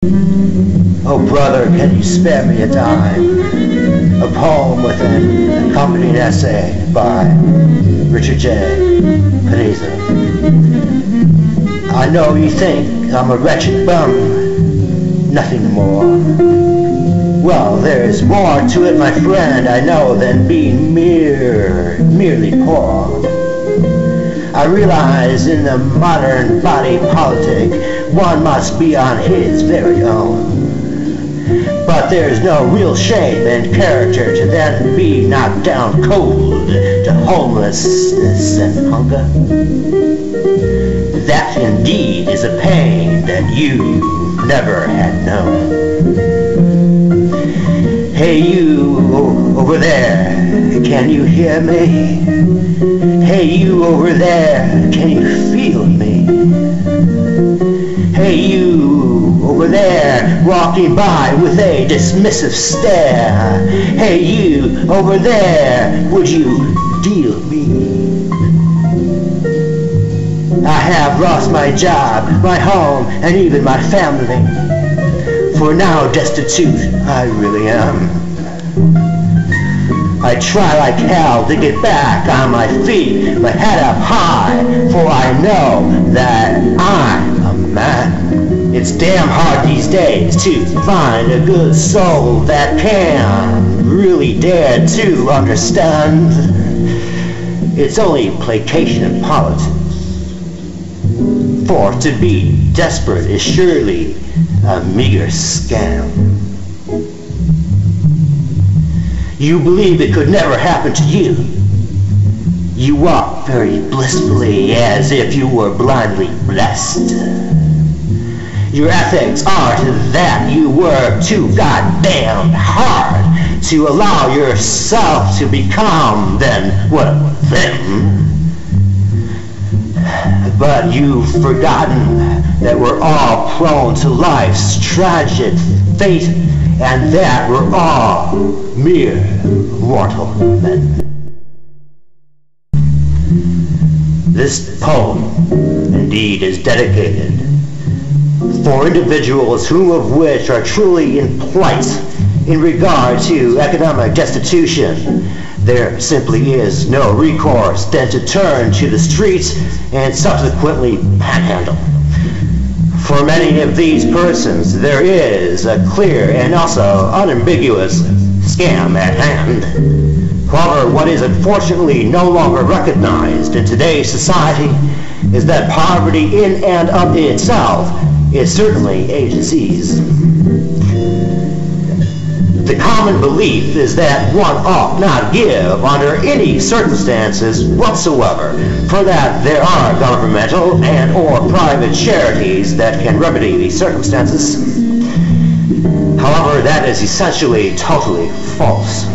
Oh brother, can you spare me a dime? A poem with an accompanying essay by R.J.P. Panizza. I know you think I'm a wretched bum, nothing more. Well, there's more to it, my friend, I know, than being merely poor. I realize in the modern body politic, one must be on his very own. But there's no real shame in character to then be knocked down cold to homelessness and hunger. That indeed is a pain that you never had known. Hey you over there, can you hear me? Hey you over there, can you feel me? Hey you over there, walking by with a dismissive stare. Hey you over there, would you deal me? I have lost my job, my home, and even my family. For now destitute I really am. I try like hell to get back on my feet, my head up high, for I know that I'm a man. It's damn hard these days to find a good soul that can really dare to understand. It's only placation in politics. For to be desperate is surely a meager scam. You believe it could never happen to you. You walk very blissfully as if you were blindly blessed. Your ethics are to that you work too goddamn hard to allow yourself to become then one of them. But you've forgotten that we're all prone to life's tragic fate, and that we're all mere mortal men. This poem, indeed, is dedicated for individuals who of which are truly in plight in regard to economic destitution. There simply is no recourse than to turn to the streets and subsequently panhandle. For many of these persons, there is a clear and also unambiguous scam at hand. However, what is unfortunately no longer recognized in today's society is that poverty in and of itself is certainly a disease. The common belief is that one ought not give under any circumstances whatsoever, for that there are governmental and or private charities that can remedy these circumstances. However, that is essentially totally false.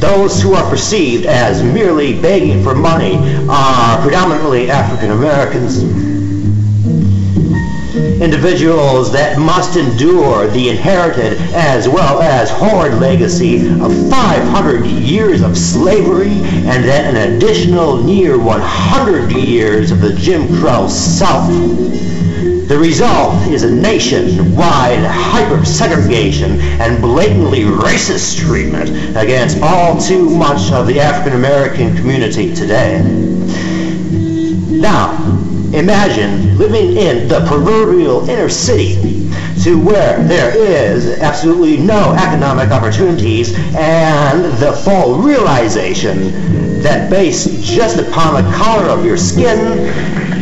Those who are perceived as merely begging for money are predominantly African Americans. Individuals that must endure the inherited as well as horrid legacy of 500 years of slavery and then an additional near 100 years of the Jim Crow South. The result is a nation-wide hyper-segregation and blatantly racist treatment against all too much of the African American community today. Now, imagine living in the proverbial inner city to where there is absolutely no economic opportunities and the full realization that based just upon the color of your skin,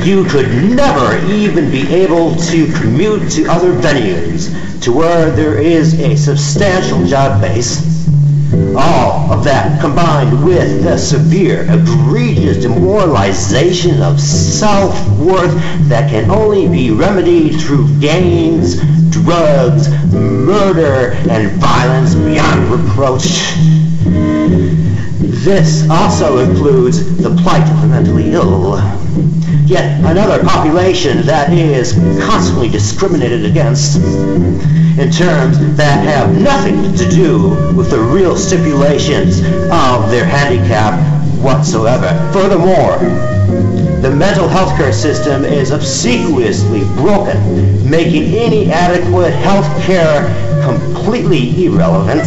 you could never even be able to commute to other venues to where there is a substantial job base. All of that combined with the severe, egregious demoralization of self-worth that can only be remedied through gangs, drugs, murder, and violence beyond reproach. This also includes the plight of the mentally ill. Yet another population that is constantly discriminated against in terms that have nothing to do with the real stipulations of their handicap whatsoever. Furthermore, The mental health care system is obsequiously broken, making any adequate health care completely irrelevant.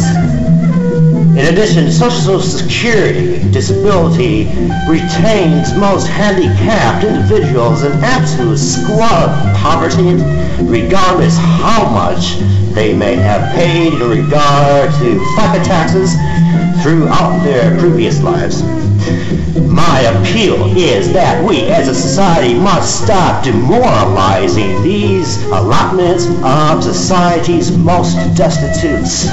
In addition, Social Security disability retains most handicapped individuals in absolute squalid poverty, regardless how much they may have paid in regard to FICA taxes throughout their previous lives. My appeal is that we as a society must stop demoralizing these allotments of society's most destitutes.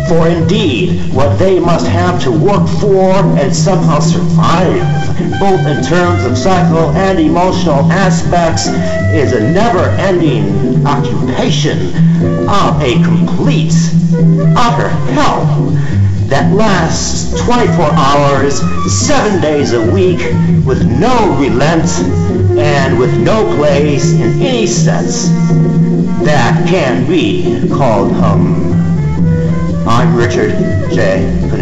For indeed, what they must have to work for and somehow survive, both in terms of psycho and emotional aspects, is a never-ending occupation of a complete, utter hell that lasts 24 hours, 7 days a week, with no relent and with no place in any sense that can be called home. I'm Richard J. Panizza.